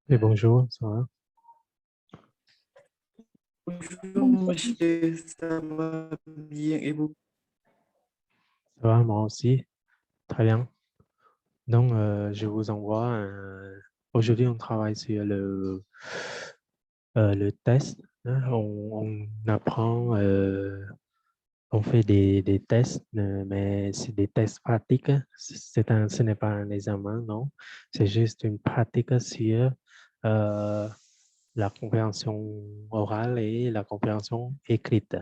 Oui, bonjour, ça va? Bonjour monsieur, ça va bien et vous? Ça va, moi aussi, très bien. Donc, je vous envoie aujourd'hui, on travaille sur le test, hein. On apprend, on fait des tests, mais c'est des tests pratiques, hein. Ce n'est pas un examen, non. C'est juste une pratique sur euh, la compréhension orale et la compréhension écrite.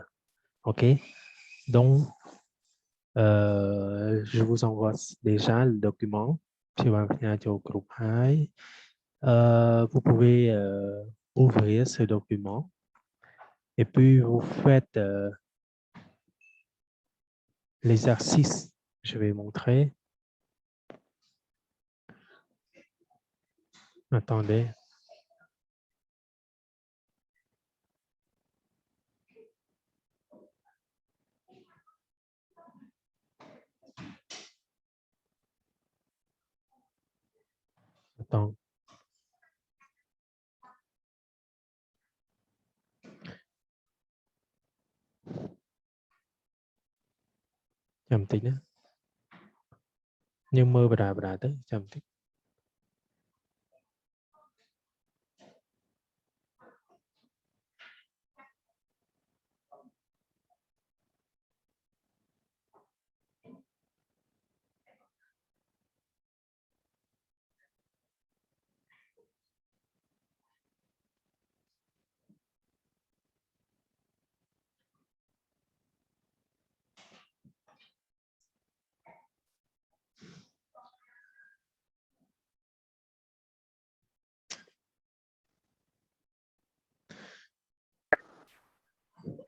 OK? Donc, je vous envoie déjà le document sur un au groupe Hi. Vous pouvez ouvrir ce document et puis vous faites l'exercice. Je vais montrer. Attendez. Attends. Chậm tí nữa. Nhưng mơ bà tới. Chậm tí.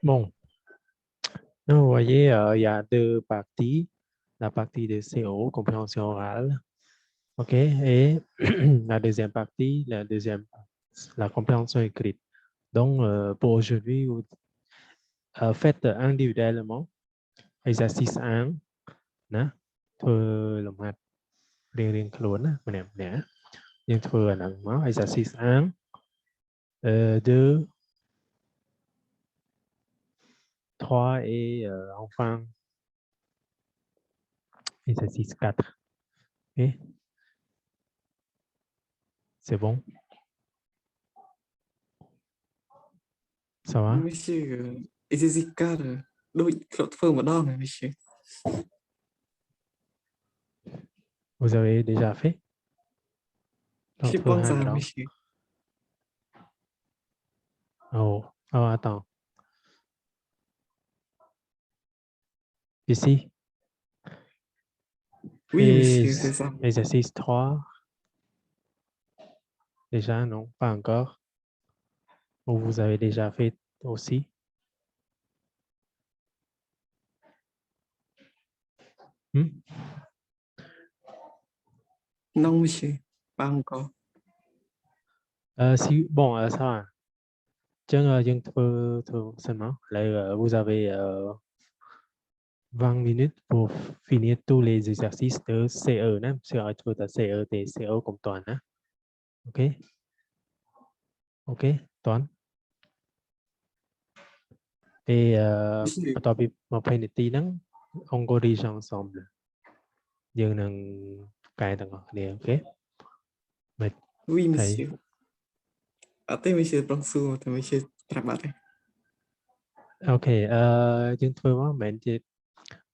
Bon. Donc, vous voyez, il y a deux parties. La partie de CO, compréhension orale. OK. Et la deuxième partie, la compréhension écrite. Donc, pour aujourd'hui, vous faites individuellement exercice 1 ណាធ្វើលំហាត់រៀងៗខ្លួនណាម្នាក់ៗយើងធ្វើអាហ្នឹងមក exercice 1 2 3 et enfin exercice 4. OK, c'est bon, ça va? Monsieur, exercice 4 ដូចធ្លាប់ធ្វើម្ដងហើយ monsieur. Vous avez déjà fait? ធ្លាប់ Je ធ្វើហើយ pense à ម្ដង monsieur. Oh, oh, attends. Ici. Oui Et monsieur, c'est ça. exercice 3. Déjà, non, pas encore. Ou vous avez déjà fait aussi? Hmm? Non monsieur, pas encore. Si, bon, ça va. ចឹងយើងធ្វើសិនមកឥឡូវ vous avez 20 minutes pour finir tous les exercices de CE ណាមិនឲ្យធ្វើតែ CE ទេ CO កុំតាន់ណាអូខេអូខេតាន់ et monsieur. បន្ទាប់ពី20នាទីហ្នឹង on corrige ensemble យើងនឹងកែទាំងអស់គ្នាអូខេមិន Oui ថៃ monsieur. អត់ទេ monsieur ប្រងសួរតែ monsieur ប្រាប់បាត់ទេ អូខេយើងធ្វើមកមិនមែនជា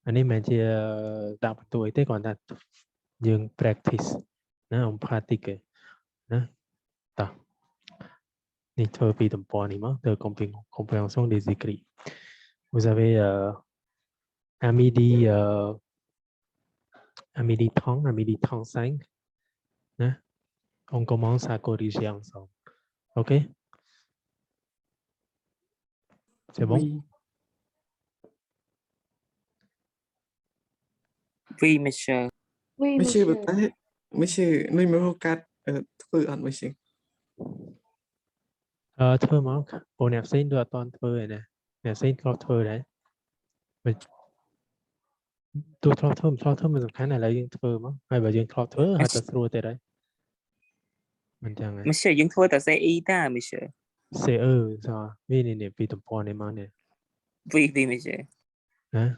អានេះមិនមែនជាដាក់បន្ទួយទេគ្រាន់តែយើង practice ណា on pratique ណាតោះ នេះធ្វើពីទំព័រនេះមកទៅ compréhension des écrits. Vous avez à midi 30, à midi 35, hein? On commence à corriger ensemble. OK? C'est bon? Oui. Oui, monsieur. Oui, monsieur ប៉ុ monsieur. ន្តែ monsieur នៅមើលកាត់ធ្វើអត់ monsieur. ធ្វើមកព្រោះអ្នកផ្សេងដូចអត់ទាន់ធ្វើឯណាអ្នកផ្សេងធ្លាប់ធ្វើដែរមិនទោះធ្លាប់ធ្វើមិនធ្លាប់ធ្វើមិនសំខាន់ឥឡូវយើងធ្វើមកហើយបើយើងធ្លាប់ធ្វើហើយទៅស្រួលទៀតហើយ mình chẳng ấy Monsieur dân thua ta sẽ ý ta Monsieur. sẽ sao vì này vì tụi bọn này mà này Vì Monsieur. hả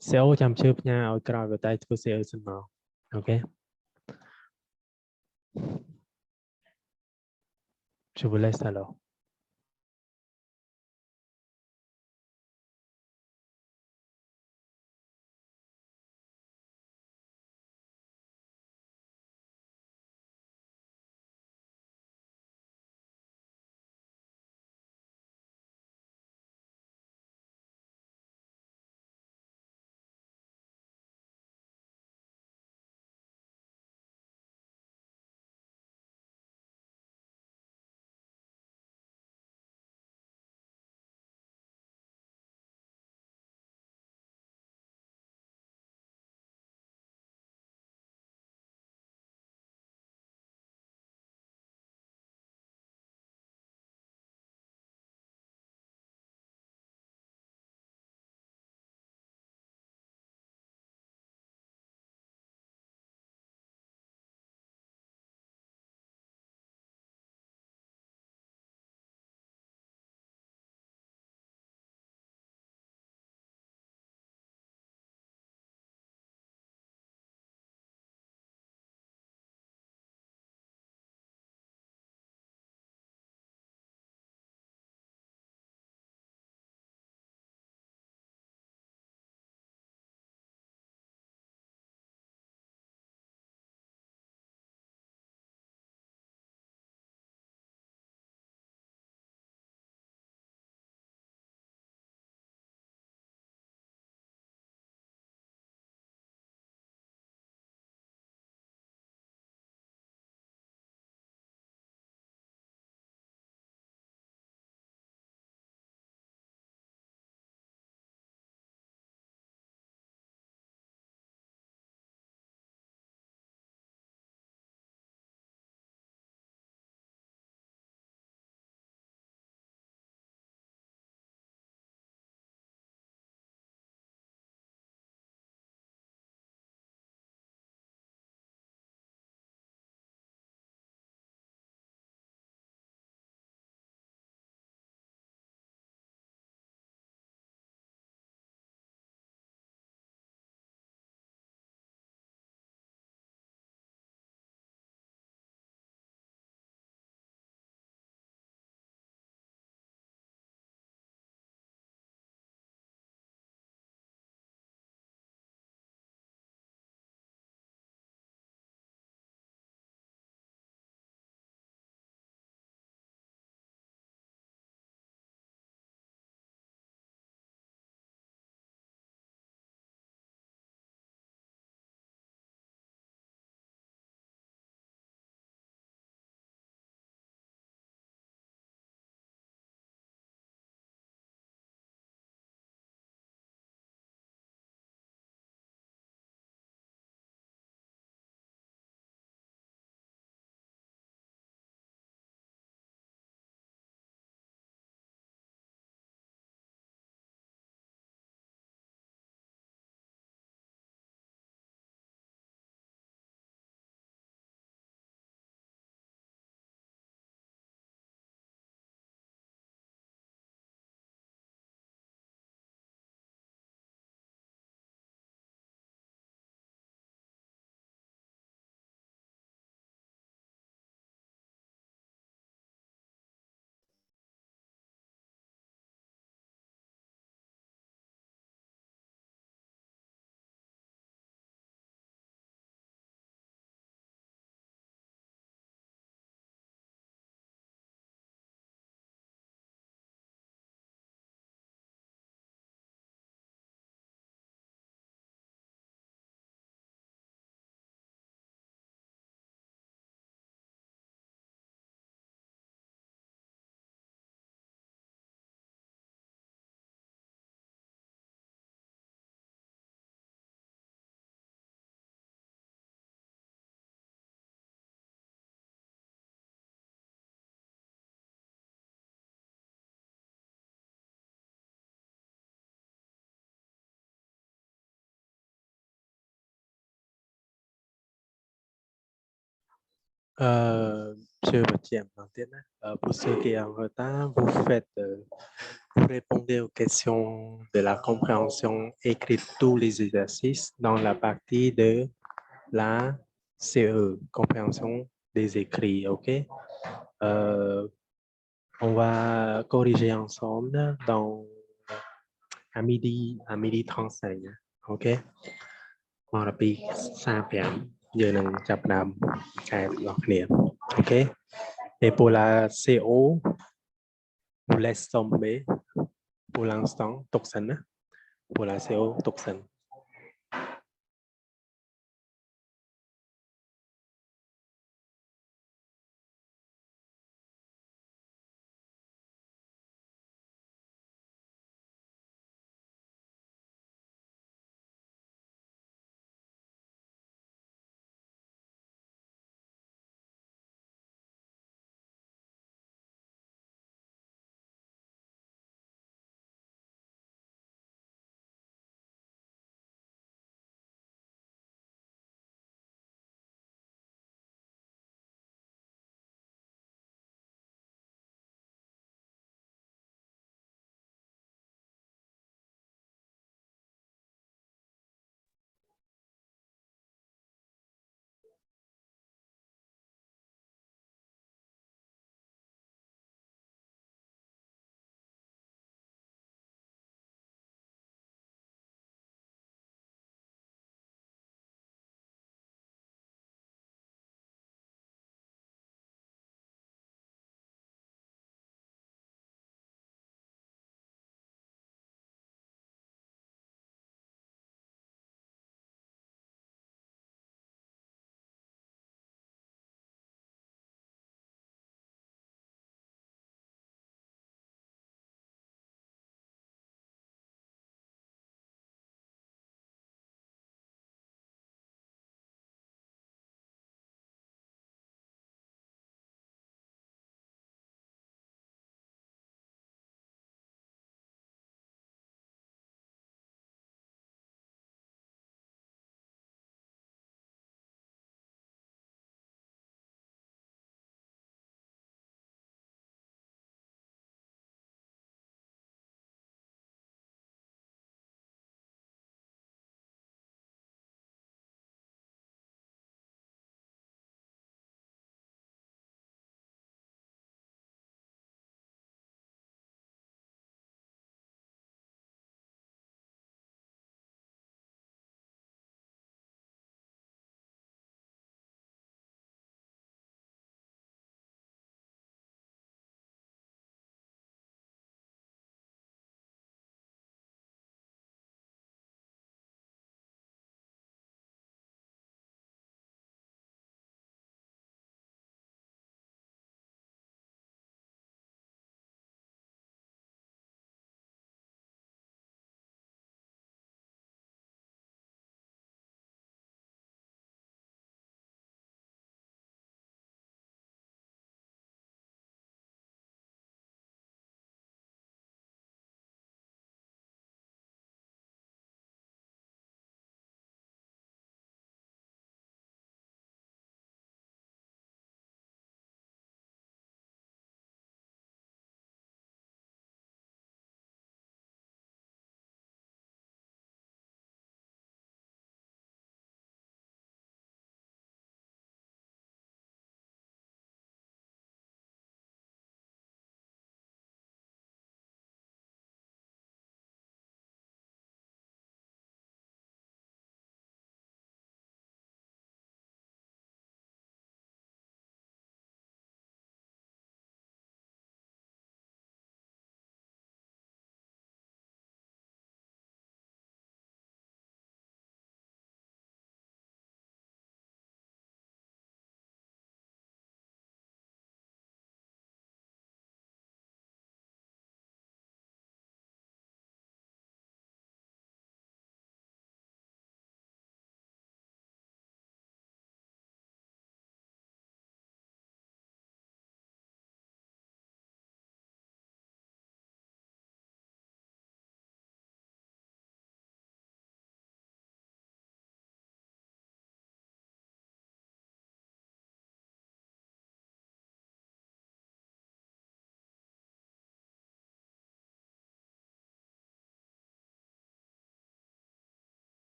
sẽ chăm chớp nha ở cái vào tay của sẽ xin màu ok je vous laisse alors Monsieur Batiam, pour ceux qui sont en retard, vous répondez aux questions de la compréhension écrite tous les exercices dans la partie de la CE, compréhension des écrits, OK? On va corriger ensemble à midi 35, OK? មកដល់ពី35 យើងនឹងចាប់ផ្ដើមកែទាំងអស់គ្នា OK? Et pour la CO, vous laisse tomber pour l'instant, Tuxen. Pour la CO, Tuxen.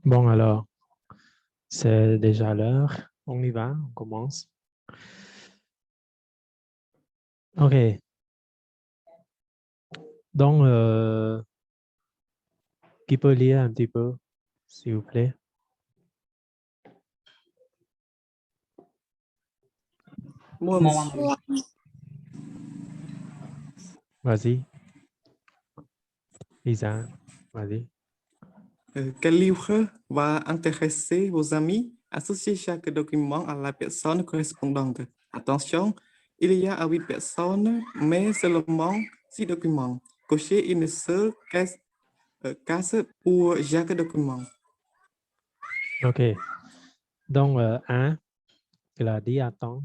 Bon, alors, c'est déjà l'heure. On y va, on commence. OK. Donc, qui peut lire un petit peu, s'il vous plaît? Moi, Moi, monsieur. Vas-y. Lisa, vas-y. Quel livre va intéresser vos amis? Associez chaque document à la personne correspondante. Attention, il y a 8 personnes, mais seulement 6 documents. Cochez une seule case pour chaque document. OK. Donc, A, il a dit attends.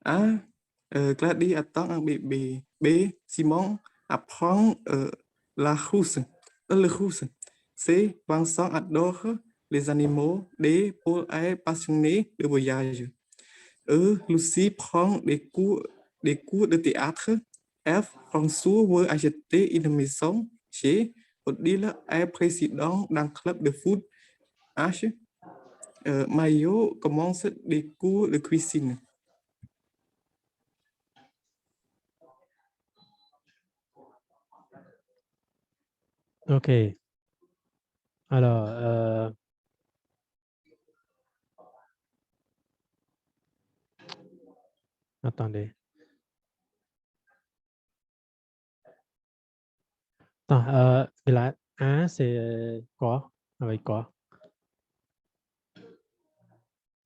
A. Gladys attend un bébé. B. Simon apprend le rousse. C. Vincent adore les animaux. D. Paul est passionné de voyage. E. Lucie prend des cours de théâtre. F. François veut acheter une maison. G. Odile est président d'un club de foot. H. Mario commence des cours de cuisine. OK. Alors, attendez. Attends, la 1, c'est quoi? Avec quoi?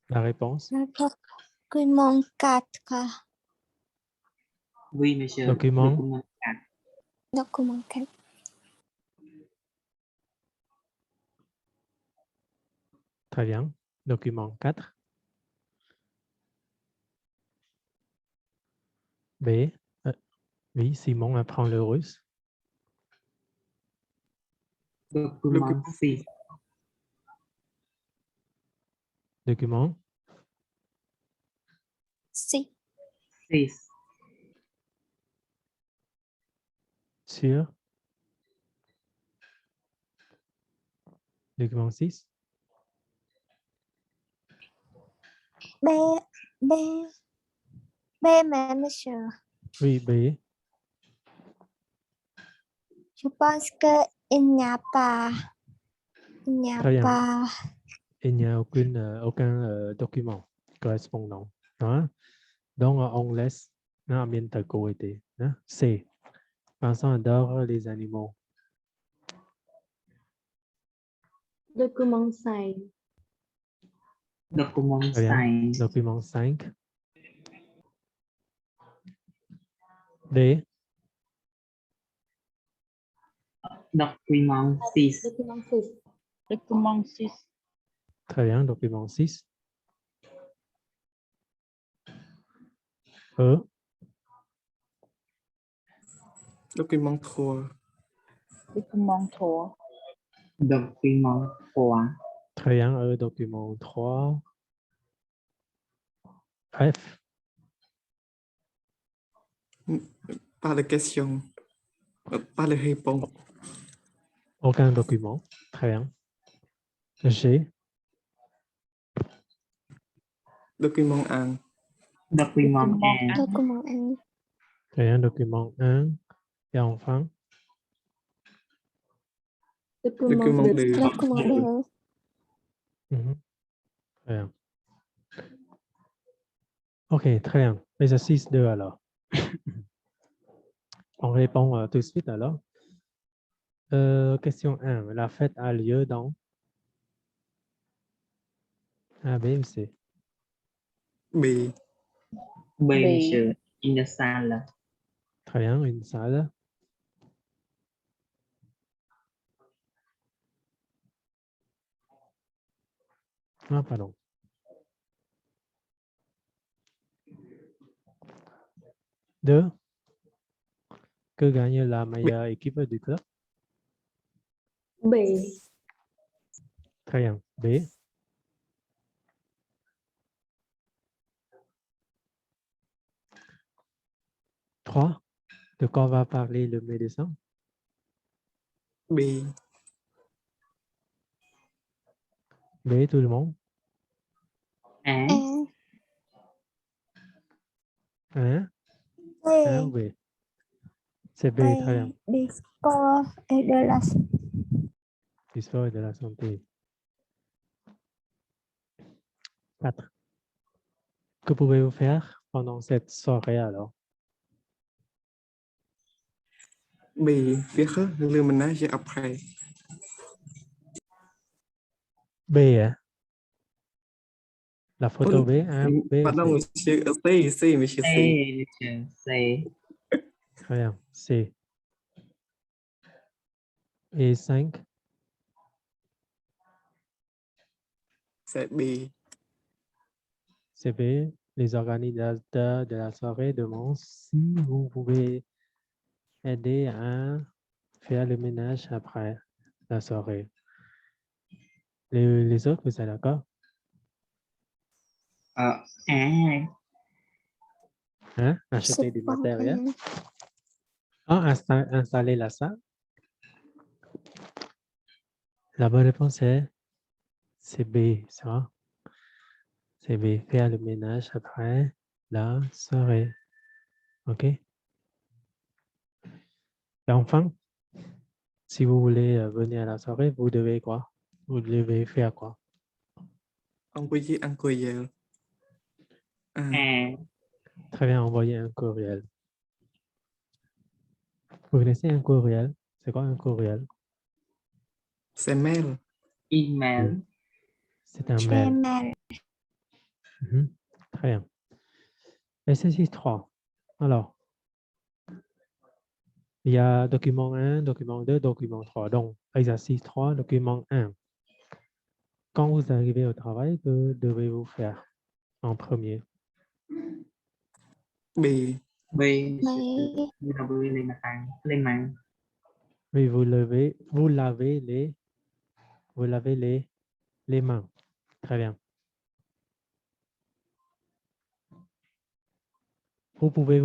La réponse? Document 4 ค่ะ oui, monsieur. Document. Document 4. Document 4 Très bien. Document 4. B. Oui, Simon apprend le russe. Document 6. Document 6 6. sur. Document 6. B B B mais monsieur Oui, B. je pense que il n'y a pas Très bien. Il n'y a aucun document correspondant. Hein? Donc, on laisse nó bên từ cô ấy. Hein? C. Vincent adore les animaux. Document 5. Document Très bien. 5. Document 5. D. Document 6. Document 6. Document 6. Très bien. Document 6. E. Document 3. Document 3. Document 3. Très bien. E. Document 3. F. Pas de question. Pas de réponse. Aucun document. Très bien. G. Document 1. Document 1. document 1 Très bien. Document 1. Et enfin, Document 2. document 2 mhm. Très bien. OK, très bien. Exercice 2 alors. On répond tout de suite alors. Question 1. La fête a lieu dans A, B ou C? B. B, B. monsieur. Une salle. Très bien, une salle. Ah, pardon. Deux. Que gagne la meilleure équipe du club? B. Très bien. B. Trois. De quoi va parler le médecin? B. B, tout le monde. A, Hein? B, A ou B? C'est B, très bien. discours et de la L'histoire et de la santé. 4. Que pouvez-vous faire pendant cette soirée alors? B. Việc hả? Le ménage après. B, hein? La photo B, A, B ou Pardon, C? monsieur. C, monsieur C, C. monsieur, C. Très bien. C. Et 5. C'est B. C'est B. Les organisateurs de la soirée demandent si vous pouvez aider à faire le ménage après la soirée. Les autres, vous êtes d'accord? A, Hein? je Acheter du matériel. pense. Ah, installer la salle. La bonne réponse est c'est B, ça. C'est B. Faire le ménage après la soirée. OK? Et enfin, si vous voulez venir à la soirée, vous devez quoi? Vous devez faire quoi? Envoyer un courriel. A, Très bien, envoyer un courriel. Vous connaissez un courriel? C'est quoi un courriel? C'est mail. email, C'est un mail. Gmail. Mhm. Très bien. Exercice 3. Alors, il y a document 1, document 2, document 3. Donc, exercice 3, document 1. Quand vous arrivez au travail, que devez-vous faire en premier? B. B, B, vous lavez les mains, Oui, vous lavez les mains. Très bien. Vous pouvez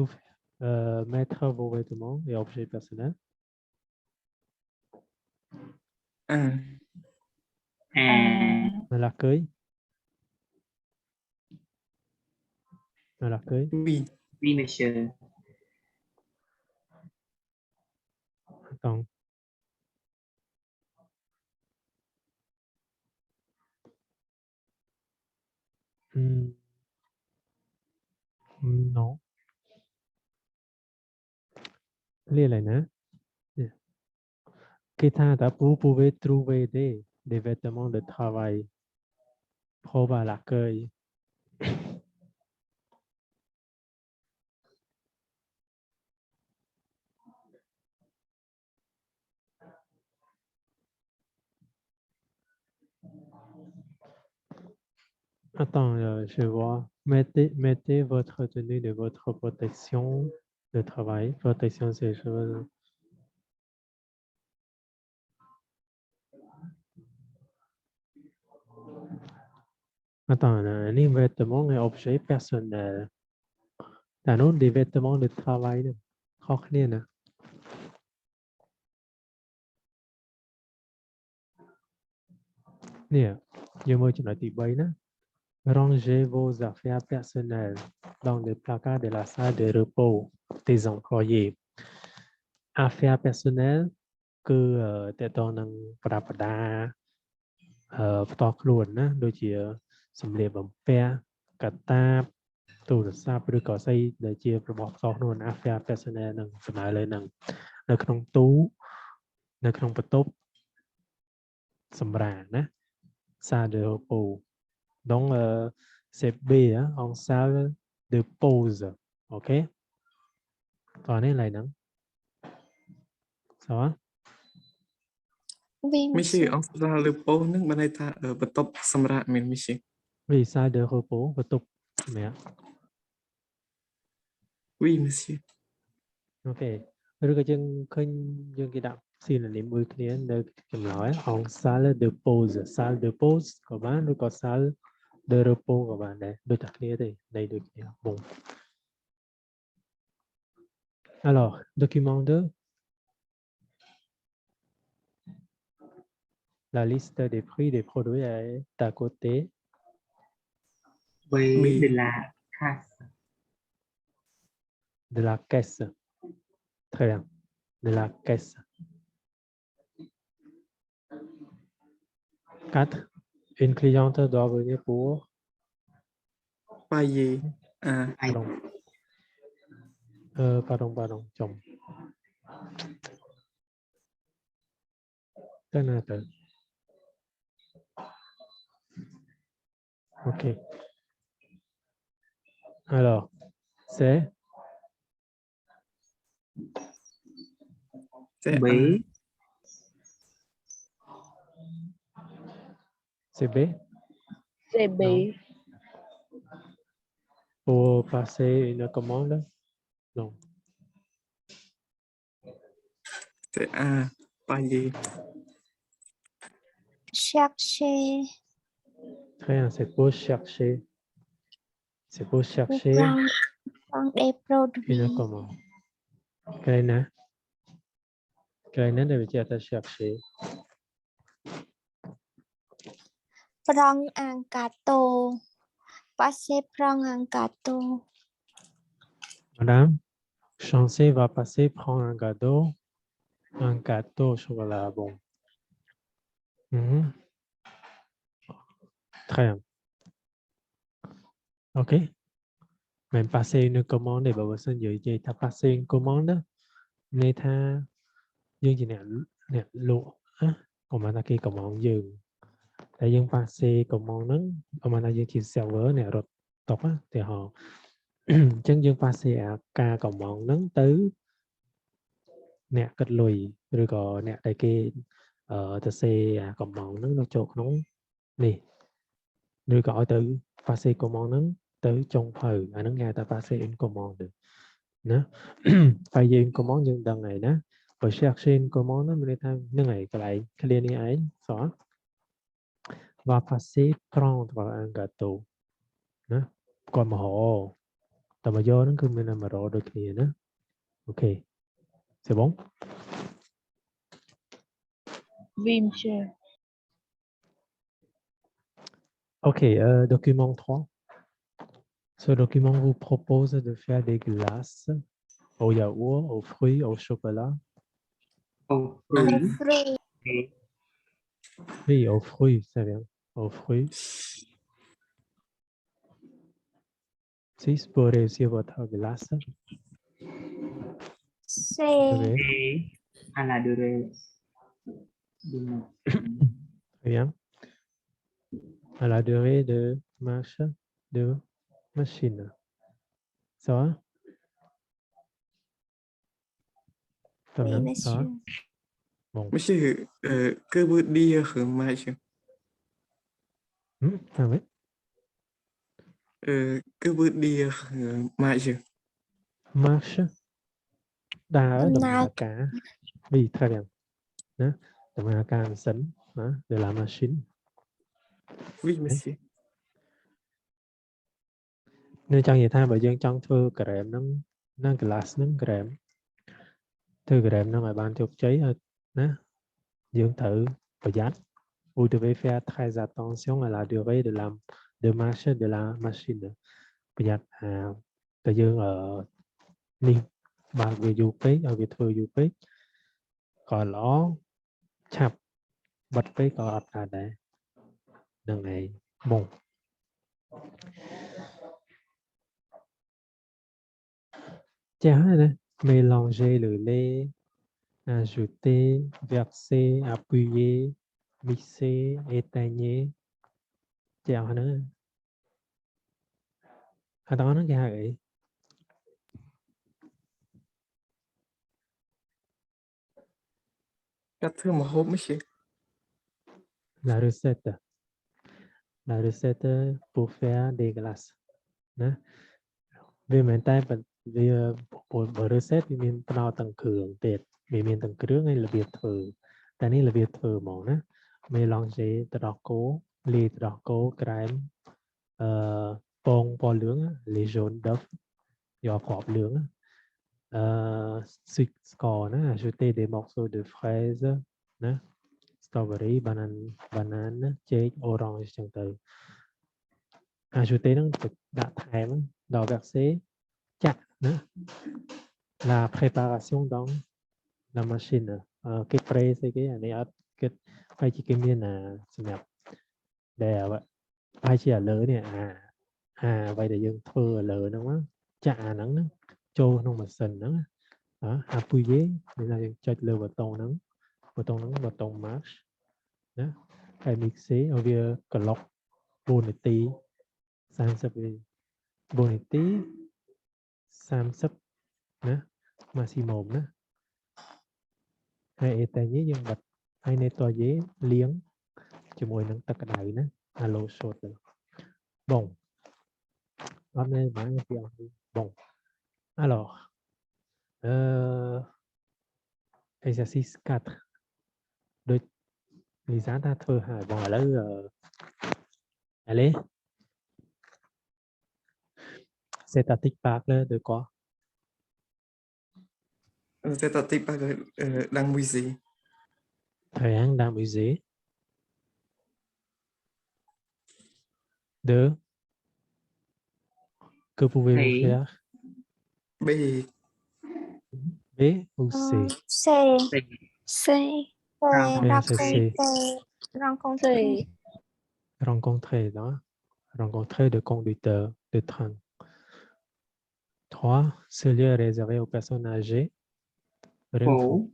mettre vos vêtements et objets personnels. 1. A, Dans l'accueil. Dans l'accueil. Oui. oui, monsieur, Attends. Hmm, non. Lire lại nè. Khi tha đã vous pouvez trouver des vêtements de travail. Probe à l'accueil. Attends, je vois. Mettez votre tenue de votre protection de travail. Protection, c'est choses. Attends, les vêtements et objets personnels. T'as non des vêtements de travail. Nè. Khó khăn nè. Nè, giờ mới chỉ nói tí bấy nè. Rangez vos affaires personnelles dans le placard de la salle de repos des employés. Affaires personnelles គឺតើតើនឹងប្រដាប់ប្រដាផ្ទាល់ខ្លួនណាដូចជាសម្លៀកបំពាក់កាតាបទូរស័ព្ទឬក៏ស្អីដែលជារបស់ផ្ទាល់ខ្លួន Affaires personnelles នឹងសំដៅលើនឹងនៅក្នុងទូនៅក្នុងបន្ទប់សម្រាកណា salle de repos donc c'est B en salle de pause OK តោះនេះឡើយហ្នឹង ça va oui, Monsieur. monsieur. En salle de pause នឹងបានន័យថាបន្ទប់សម្រាប់មែន monsieur. oui salle de repos បន្ទប់សម្រាប់ Oui, monsieur. អូខេឬក៏យើងឃើញយើងគេដាក់ synonym មួយគ្នានៅចម្លើយ en salle de pause salle de pause ក៏បានឬក៏ salle de repos ក៏បានដែរដូចតែគ្នាទេន័យដូចគ្នា bon alors document 2 La liste des prix des produits est à côté B B. de la casse. de la caisse. Très bien. De la caisse. 4. Une cliente doit venir pour... payer. À. Ai. Pardon. Chồng. Tên là từ. Ok. Alors, c'est C'est B. A. B. C'est B. Non. Pour passer une commande. Non. C'est A. Payer. chercher, Très bien. C'est pour chercher. C'est pour chercher prendre des produits, une commande. Cái này để chị ta chercher. prendre un gâteau, passer prendre un gâteau, Madame, Chancey va passer prendre un gâteau au chocolat. Bon. Très bien. Ok. Mình passer une commande để bảo vệ sinh dự gì ta passer une commande nên tha dương gì nè lụa á còn mà ta kia commande dương tại dương passer commande nắng còn mà ta dương chỉ server nè rồi tộc á thì họ chân dương passer à ca commande nắng tứ nè cất lùi rồi còn nè tại kia ta xe à commande nắng nó chột nóng nè rồi gọi từ passer commande nắng tới trong phừ à nó nghe ta passer une commande được nữa phải dùng commande những đằng này đó và chercher une commande nó thêm nó ngày cái lại cái liên này ấy xóa và passer prendre un gâteau nữa còn mà họ tầm mà do nó cứ mình làm mà rõ được thì nữa ok c'est bon Oui, monsieur. ok document 3 ce document vous propose de faire des glaces au yaourt, aux fruits, au chocolat. Au À. fruit. fruit, B. Oui, aux fruits, c'est bien. Aux fruits. 6 pour réussir votre glace. C, Ok, D. À la durée. très bien. À la durée de marche de machine. Ça va? Tầm oui, nắng, ça va? monsieur. Bon. ไม่ใช่ก็บืดดีคือไม่ใช่ À oui. ก็บืดดีคือไม่ใช่ Marche. Đà ở đồng Nào, hà cả. Oui, très bien. Đó. Đồng hà cả một sẵn. Đó. De la machine. oui monsieur Nếu trong vậy thay bởi dân trong thư krem nó glass nó krem. Thư krem nó mà ban chụp cháy rồi. Đó. Dương thử và dắt. Vous devez faire très attention à la durée de marche de la machine. Bây giờ tự dương ở niên bà về du phí ở việt thừa du phí còn nó chập bật phí có ở đây đằng này bon chả này mélanger le lait ajouter verser appuyer mixer éteigner chả nữa đó nó ra vậy các thứ mà hốp mới chứ la recette pour faire des glaces đó vì mình tay vì bộ recette thì mình đào tầng cường tiệt vì mình tầng cường hay là biệt thử tạiនេះlà biệt thử mónណា mélanger ទៅដល់គោលាយទៅដល់គោក្រែមពងពណ៌លឿង les jaunes d'œuf យកគ្រាប់លឿងស្ករណា ajouter des morceaux de fraises ណា strawberry banana ចេក orange ចឹងទៅ ajouter ហ្នឹងទៅដាក់ថែមដល់ verset ចាក់ណា la préparation dans la machine គេ spray ស្អីគេអានេះអត់គេហើយជាគេមានសម្រាប់ដែលហើយជាឥឡូវនេះអ្វីដែលយើងធ្វើឥឡូវហ្នឹងចាក់អាហ្នឹងចូលក្នុងម៉ាស៊ីនហ្នឹងappuyer នេះlàយើងចុចលើប៊ូតុងហ្នឹងប៊ូតុង march ណាហើយ mixer ឲ្យវាក្លុក4នាទី30នាទី4នាទី30ណា maximum ណាហើយអេតែនេះយើងបិទហើយ nettoyer លាងជាមួយនឹងទឹកក្តៅណា à l'eau chaude bon hôm nay bạn sẽ bon alors exercice 4 ដូចលីសាថាធ្វើហើយបងឥឡូវallez c'est statique parle de quoi C'est à type đang musée. thời gian dans musée de que pouvez-vous Thấy. faire B. B ou C C C. B đọc c'est C rencontre rencontrer đó rencontrer de conducteur de train 3 ce lieu est réservé aux personnes âgées vrai ou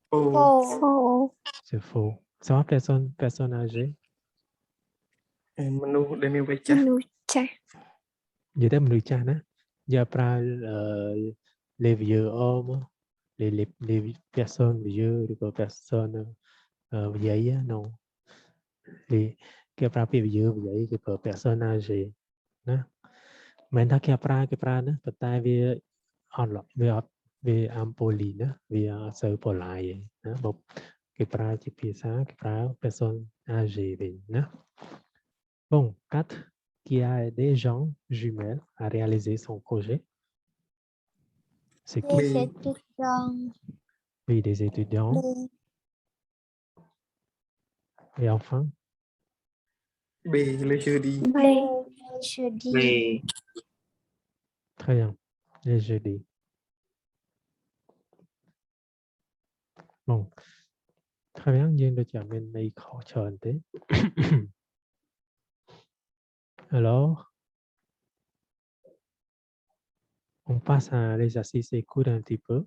faux phố O. Faux. c'est faux ça va personne âgée Manu để mình quay chắc. Nụ chà. giờ tới mình cha nè giờ pra les vieux hommes les personnes vieux les personnes vieilles non les cái pra vieux vieilles cái personnes âgées nè mình ta cái pra nè but tại vì on lọc về ampoli nè vì sơ po lại nè một cái pra chỉ phía xa cái pra personnes âgées về nè bon 4 qui a aidé Jean Jumel à réaliser son projet. C'est qui? Des étudiants. Oui, des étudiants. Des Et enfin, B. Le jeudi. B. Jeudi. về très bien, les jeudis. Bon, très bien, nhưng được chọn bên này khó chọn thế. Alors, on passe à l'exercice écoute un petit peu.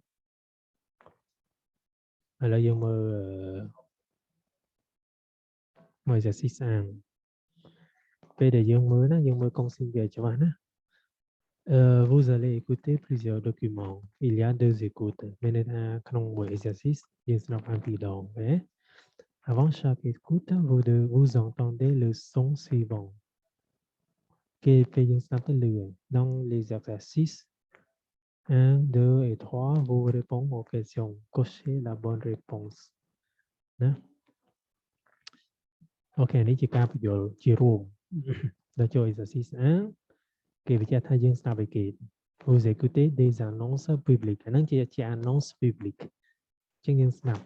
Alors, il me exercice 1. Bây giờ dương mơ con xin về cho bạn á. Vous allez écouter plusieurs documents. Il y a 2 écoutes. Maintenant, quand on voit l'exercice, il sera un peu long. Avant chaque écoute, vous entendez le son suivant. Dans les exercices 1, 2 et 3, vous répondez aux questions. Cochez la bonne réponse. Ok,នេះជាការបញ្យល់ជារួមដល់ចូល exercice 1 គេបញ្ជាក់ថាយើងស្ដាប់ឲ្យគេ Vous écoutez des annonces publiques អាហ្នឹងជា annonce publique អញ្ចឹងយើងស្ដាប់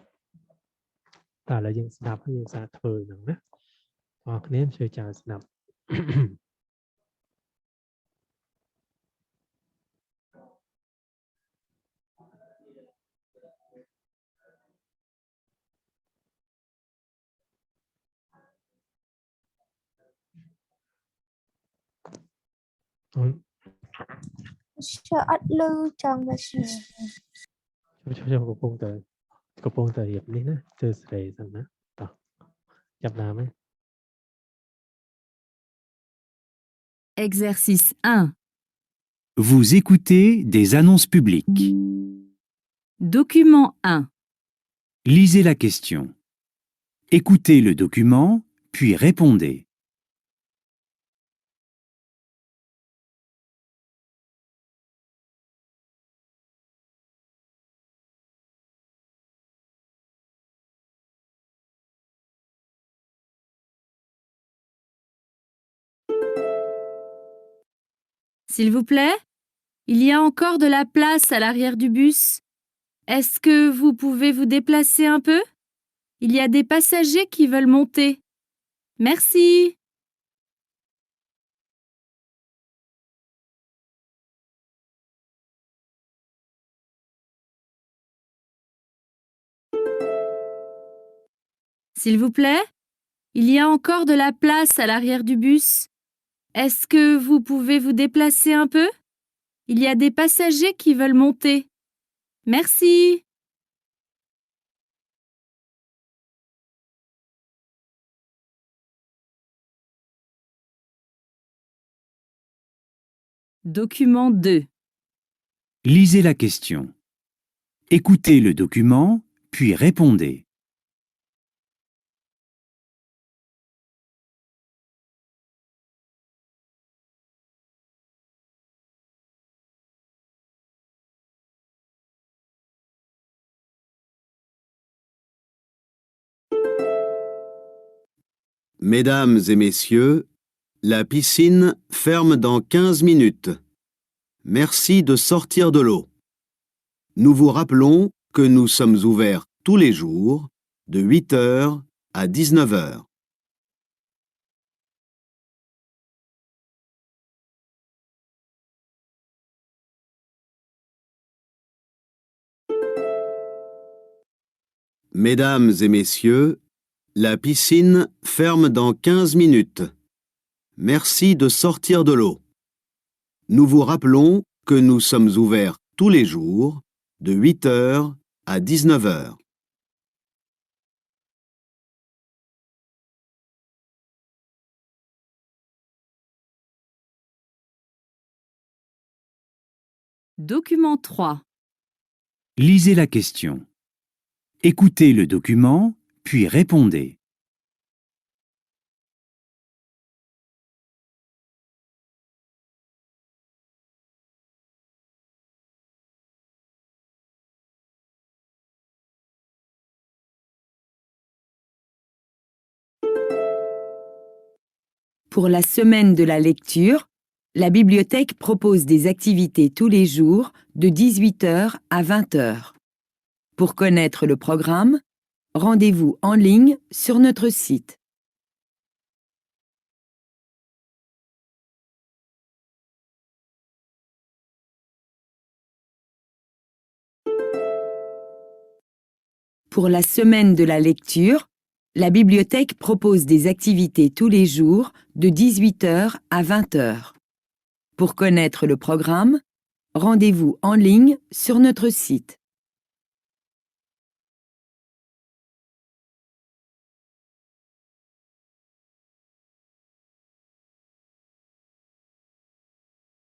តែឥឡូវយើងស្ដាប់ហើយយើងសាកធ្វើហ្នឹងណាបងប្អូនគ្នាជួយចាំស្ដាប់ Sợ ắt lư trong và sự. ចូលកំពុងតែរៀបនេះណាធ្វើស្រីសិនណាតោះចាប់ដើមហើយ Exercice 1. Vous écoutez des annonces publiques. Document 1. Lisez la question. Écoutez le document, puis répondez. S'il vous plaît, il y a encore de la place à l'arrière du bus. Est-ce que vous pouvez vous déplacer un peu? Il y a des passagers qui veulent monter. Merci. S'il vous plaît, il y a encore de la place à l'arrière du bus. Est-ce que vous pouvez vous déplacer un peu? Il y a des passagers qui veulent monter. Merci. Document 2. Lisez la question. Écoutez le document, puis répondez. Mesdames et messieurs, la piscine ferme dans 15 minutes. Merci de sortir de l'eau. Nous vous rappelons que nous sommes ouverts tous les jours de 8 h à 19 h. Mesdames et messieurs, la piscine ferme dans 15 minutes. Merci de sortir de l'eau. Nous vous rappelons que nous sommes ouverts tous les jours de 8 h à 19 h. Document 3. Lisez la question. Écoutez le document, puis répondez. Pour la semaine de la lecture, la bibliothèque propose des activités tous les jours de 18 h à 20 h. Pour connaître le programme, rendez-vous en ligne sur notre site. Pour la semaine de la lecture, la bibliothèque propose des activités tous les jours de 18 h à 20 h. Pour connaître le programme, rendez-vous en ligne sur notre site.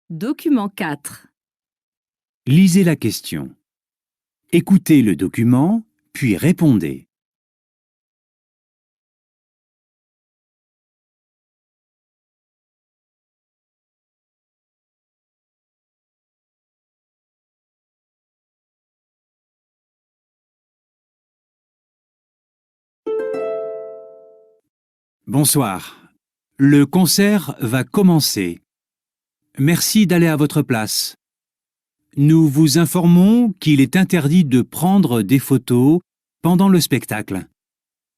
Document 4. Lisez la question. Écoutez le document, puis répondez. Bonsoir. Le concert va commencer. Merci d'aller à votre place. Nous vous informons qu'il est interdit de prendre des photos pendant le spectacle.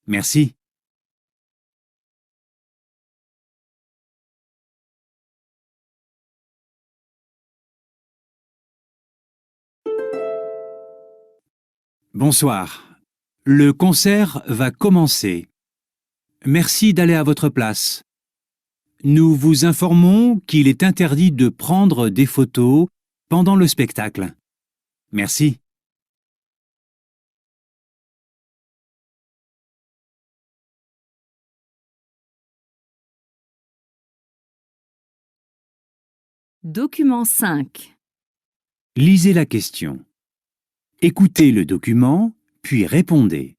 Merci. Bonsoir. Le concert va commencer. Merci d'aller à votre place. Nous vous informons qu'il est interdit de prendre des photos pendant le spectacle. Merci. Document 5. Lisez la question. Écoutez le document, puis répondez.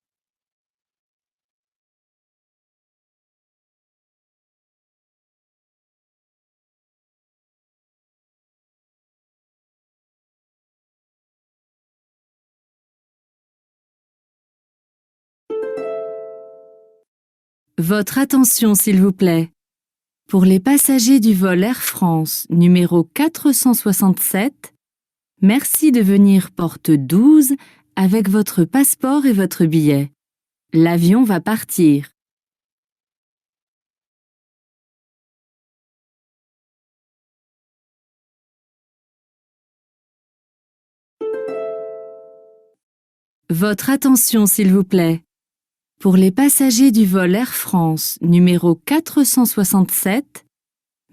Votre attention, s'il vous plaît. Pour les passagers du vol Air France numéro 467, merci de venir porte 12 avec votre passeport et votre billet. L'avion va partir. Votre attention, s'il vous plaît. Pour les passagers du vol Air France numéro 467,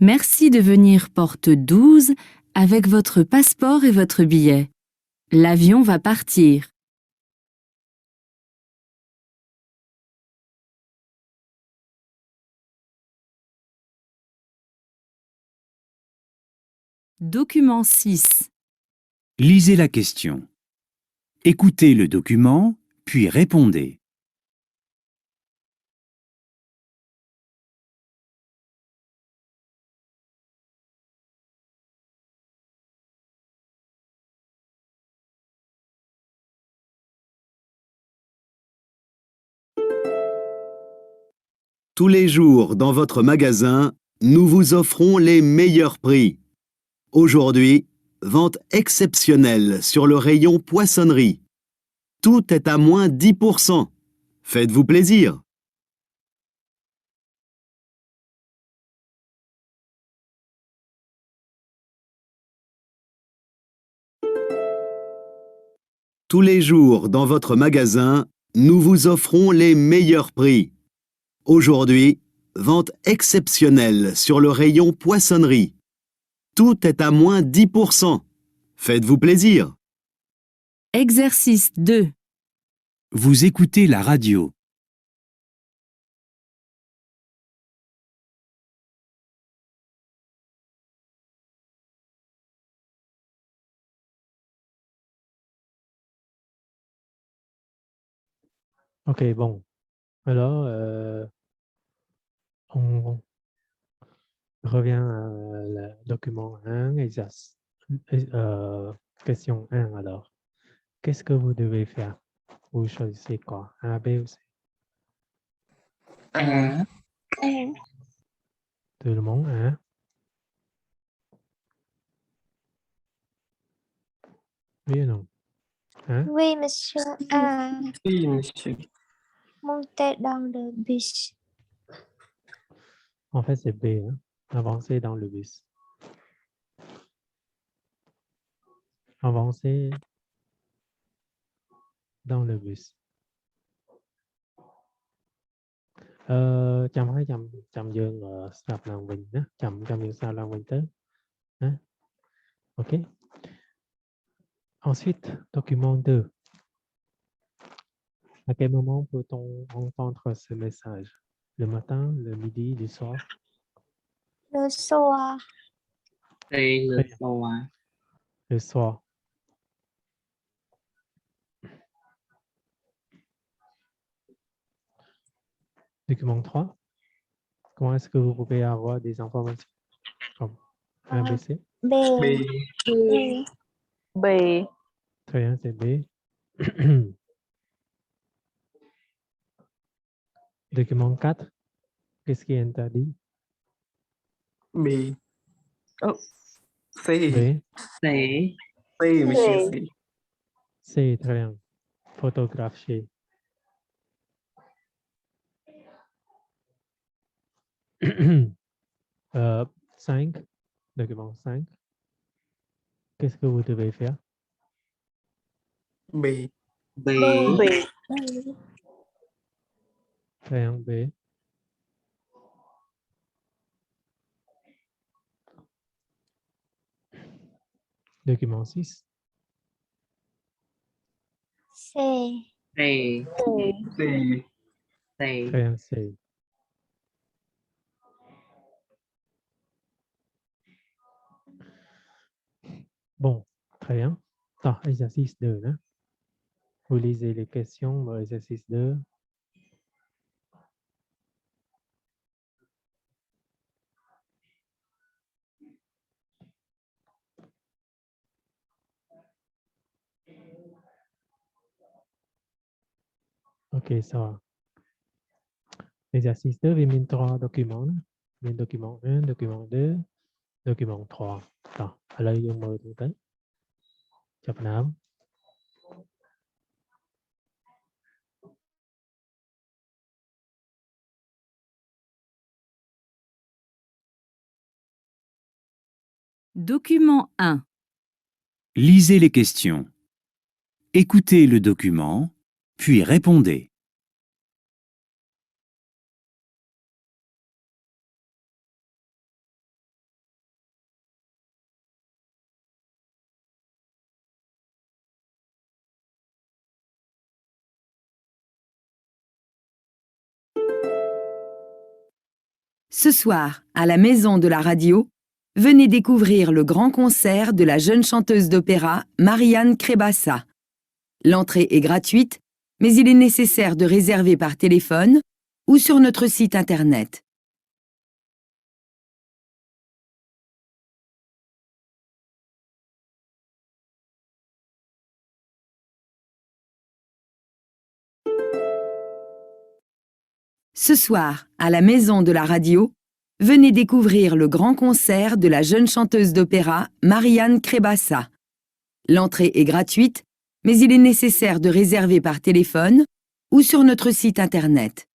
merci de venir porte 12 avec votre passeport et votre billet. L'avion va partir. Document 6. Lisez la question. Écoutez le document, puis répondez. Tous les jours dans votre magasin, nous vous offrons les meilleurs prix. Aujourd'hui, vente exceptionnelle sur le rayon poissonnerie. Tout est à moins 10%. Faites-vous plaisir. Tous les jours dans votre magasin, nous vous offrons les meilleurs prix. Aujourd'hui, vente exceptionnelle sur le rayon poissonnerie. Tout est à moins 10%. Faites-vous plaisir. Exercice 2. Vous écoutez la radio. Ok, bon. Alors, on revient à le document 1, question 1 alors. Qu'est-ce que vous devez faire? Vous choisissez quoi? A, B ou C? A. Tout le monde, hein? Oui ou non? Hein? Oui, monsieur. Oui, monsieur. Monter dans le bus. En fait, c'est B, hein? Avancer dans le bus. Avancer dans le bus. Chăm hãy chăm dương sạp làng Vinh nhé. Chăm dương sao làng Vinh tới. Hein? OK. Ensuite, document 2. À quel moment peut-on entendre ce message? Le matin, le midi, le soir? Le soir. C. Le Très bien. soir. Le soir. Document 3. Comment est-ce que vous pouvez avoir des informations comme ABC? B. B. B. B. Très bien, c'est B. Document 4. Qu'est-ce qui est interdit? B. Oh. C. B. C. C, monsieur. C. C, très bien. Photographier. Euh, 5. Document 5. Qu'est-ce que vous devez faire? B. B. B. Très bien, B. Document 6. C. C. C. C. Très bien, C. Bon, très bien. Attends, exercice 2. Hein? Vous lisez les questions, exercice 2. OK, ça va. Exercice 2, vì mình 3 document. Mình document 1, document 2, document 3. Rồi, ở đây dùng mời thủ tới. Chập nám. Document 1. Lisez les questions. Écoutez le document, puis répondez. Ce soir, à la Maison de la Radio, venez découvrir le grand concert de la jeune chanteuse d'opéra Marianne Crébassa. L'entrée est gratuite, mais il est nécessaire de réserver par téléphone ou sur notre site internet. Ce soir, à la Maison de la Radio, venez découvrir le grand concert de la jeune chanteuse d'opéra Marianne Crébassa. L'entrée est gratuite, mais il est nécessaire de réserver par téléphone ou sur notre site internet.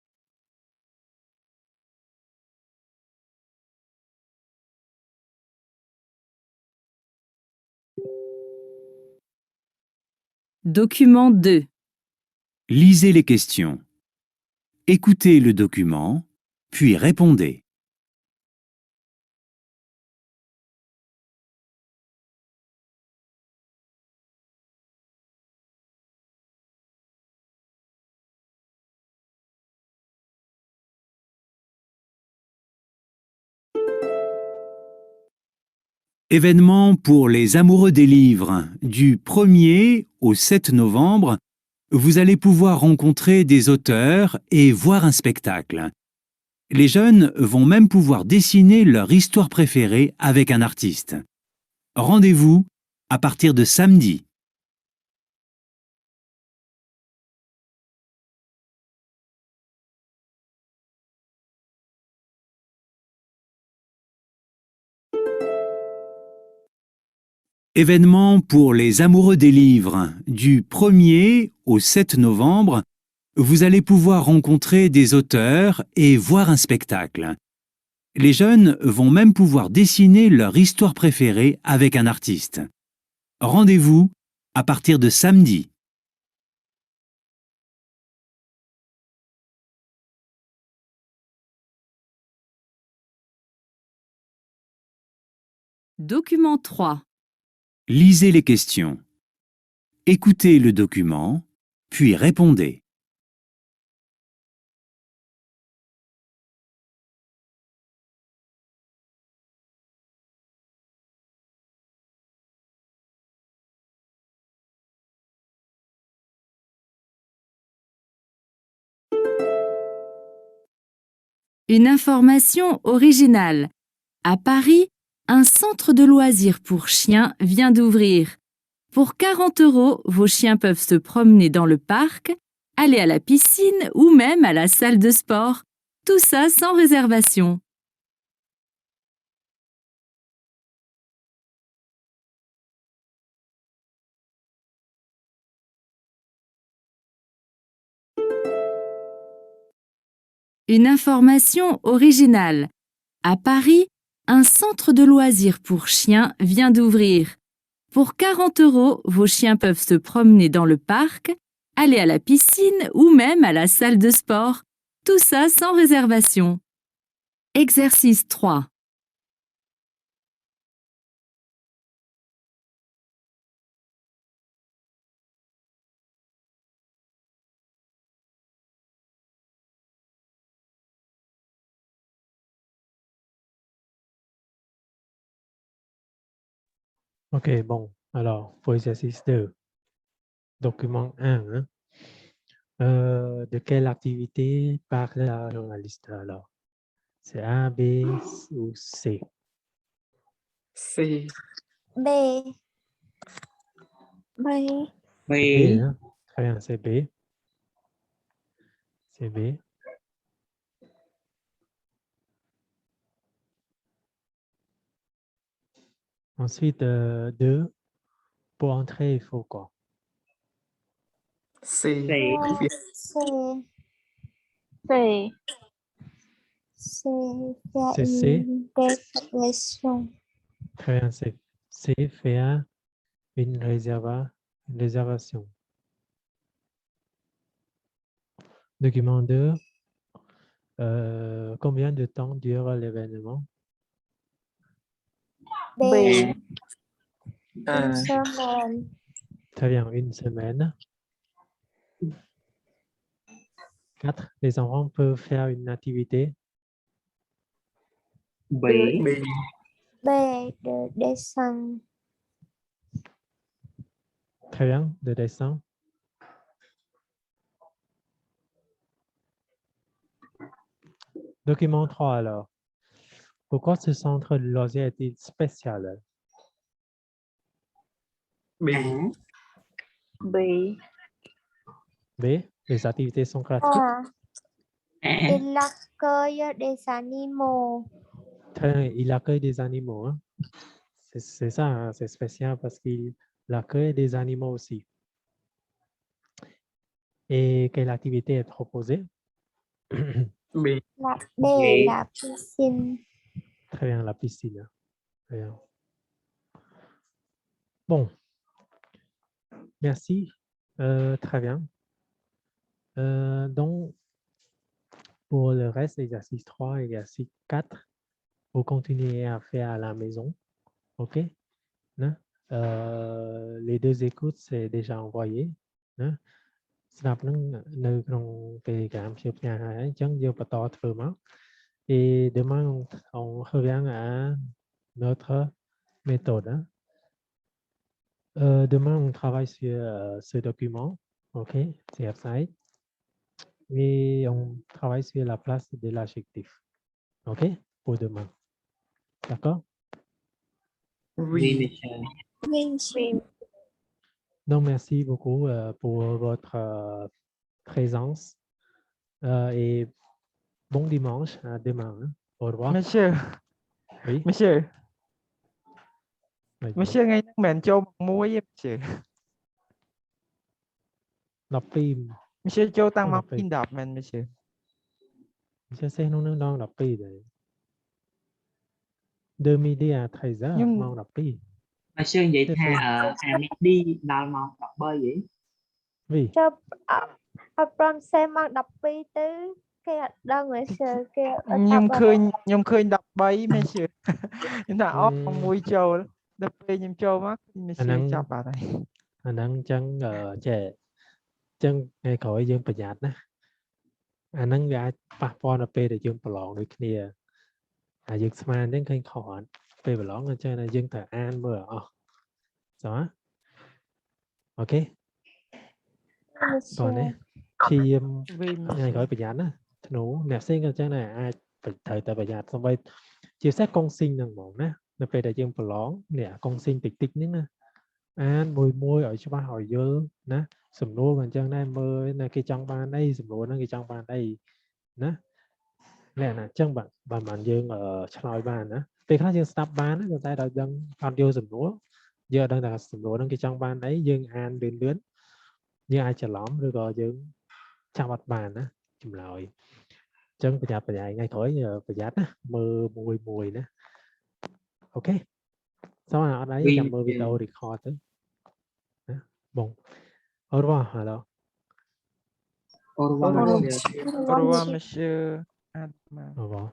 Document 2. Lisez les questions. Écoutez le document, puis répondez. Événement pour les amoureux des livres. Du 1er au 7 novembre, vous allez pouvoir rencontrer des auteurs et voir un spectacle. Les jeunes vont même pouvoir dessiner leur histoire préférée avec un artiste. Rendez-vous à partir de samedi. Événement pour les amoureux des livres. Du 1er au 7 novembre, vous allez pouvoir rencontrer des auteurs et voir un spectacle. Les jeunes vont même pouvoir dessiner leur histoire préférée avec un artiste. Rendez-vous à partir de samedi. Document 3. Lisez les questions. Écoutez le document, puis répondez. Une information originale. À Paris, un centre de loisirs pour chiens vient d'ouvrir. Pour 40 €, vos chiens peuvent se promener dans le parc, aller à la piscine ou même à la salle de sport. Tout ça sans réservation. Une information originale. À Paris, un centre de loisirs pour chiens vient d'ouvrir. Pour 40 €, vos chiens peuvent se promener dans le parc, aller à la piscine ou même à la salle de sport. Tout ça sans réservation. Exercice 3. OK, bon. Alors, pour l'exercice 2, document 1, hein. De quelle activité parle la journaliste alors? C'est A, B ou C? C. B. B. B. B, hein? Très bien, c'est B. C'est B. Ensuite, 2, pour entrer, il faut quoi? C. C. C. C. C. Il y a C'est C. une déclaration. Très bien, c'est faire une réservation. Document 2. Combien de temps dure l'événement? B. À, Une semaine. Très bien, une semaine. 4. Les enfants peuvent faire une activité. B. B. B. De dessin. Très bien, de dessin. Document 3 alors. Pourquoi ce centre de loisirs est-il spécial? B. B. B. Les activités sont gratuites. A. A. Il accueille des animaux. Très bien, il accueille des animaux. Hein. C'est ça, hein, c'est spécial parce qu'il accueille des animaux aussi. Et quelle activité est proposée? B. La B. B. La piscine. Très bien, la piscine. Très bien. Bon, merci. Très bien. Donc, pour le reste, exercice 3, exercice 4, vous continuez à faire à la maison. OK? Hein? Les 2 écoutes, c'est déjà envoyé. Hein? ស្ដាប់នឹងនៅក្នុង Telegram ជាផ្ញើហើយអញ្ចឹងយើងបន្តធ្វើមក et demain on revient à notre méthode. Hein? Demain on travaille sur ce document, ok, CF-site, et on travaille sur la place de l'adjectif, ok, pour demain. D'accord? Oui, Oui. monsieur. Oui, monsieur. Donc merci beaucoup pour votre présence et bon dimanche à demain. Hein? Au revoir. Monsieur, Oui. monsieur, Oui. monsieur ថ្ងៃហ្នឹងមិនមែនចូលមួយទេ monsieur 12 monsieur ចូលតាំងម៉ោង 12 2:10មែន monsieur Monsieur sẽ nông nông đong đọc pi đấy. De midi à 13h, Nhưng- mong đọc pi. Monsieur vậy Tiếp tha tục. à đi đào màu đọc bơi vậy. Vì Cho Abram xemមក12ទៅគេអត់ដឹងហើយសើគេអត់ ខ្ញុំឃើញ ថា ខ្ញុំឃើញ13 monsieur ខ្ញុំថាអស់មួយចូលដល់ពេលខ្ញុំចូលមក monsieur ចាប់បាត់ហើយ anh đang chân trẻ chân ngày khỏi dươngประหยัด ណា anh đang đã ប៉ះពាល់ នៅ ពេល ដែល យើង ប្រឡង ដូច គ្នា ហើយ យើង ស្មាន អញ្ចឹង ឃើញ ខុស អត់ ពេល ប្រឡង អញ្ចឹង យើង ត្រូវ អាន មើល អស់ សោះ អូខេ còn នេះ ព្យាយាម វិញ ថ្ងៃក្រោយ ប្រយ័ត្ន ណា ធ្នូ អ្នកផ្សេង ក៏ អញ្ចឹង ដែរ អាច ត្រូវ តែ ប្រយ័ត្ន សូម្បី ជាពិសេស កុងស៊ីង ហ្នឹង ហ្មង ណា នៅ ពេល ដែល យើង ប្រឡង នេះ កុងស៊ីង តិច ៗ ហ្នឹង ណា អាន មួយ ឲ្យ ច្បាស់ ឲ្យ យល់ ណា សំណួរ ក៏ អញ្ចឹង ដែរ មើល ណា គេ ចង់ បាន អី សំណួរ ហ្នឹង គេ ចង់ បាន អី ណា លក្ខណៈ អញ្ចឹង បាទ បាន យើង ឆ្លើយ បាន ណា ពេល ខ្លះ យើង ស្ដាប់ បាន ណា តែ ដល់ ដឹង អត់ យល់ សំណួរ យើង អត់ ដឹង ថា សំណួរ ហ្នឹង គេ ចង់ បាន អី យើង អាន លឿន យើង អាច ច្រឡំ ឬ ក៏ យើង ចាំ អត់ បាន ណា ចម្លើយ អញ្ចឹង ប្រយ័ត្ន ថ្ងៃក្រោយ ប្រយ័ត្ន ណា មើល មួយ ណា អូខេ xong rồi ở đấy Oui, chậm mơ monsieur. video record tới. Đó. Bon. Au revoir alors. Au revoir, Au revoir, monsieur. Au revoir monsieur អត់មក Au revoir.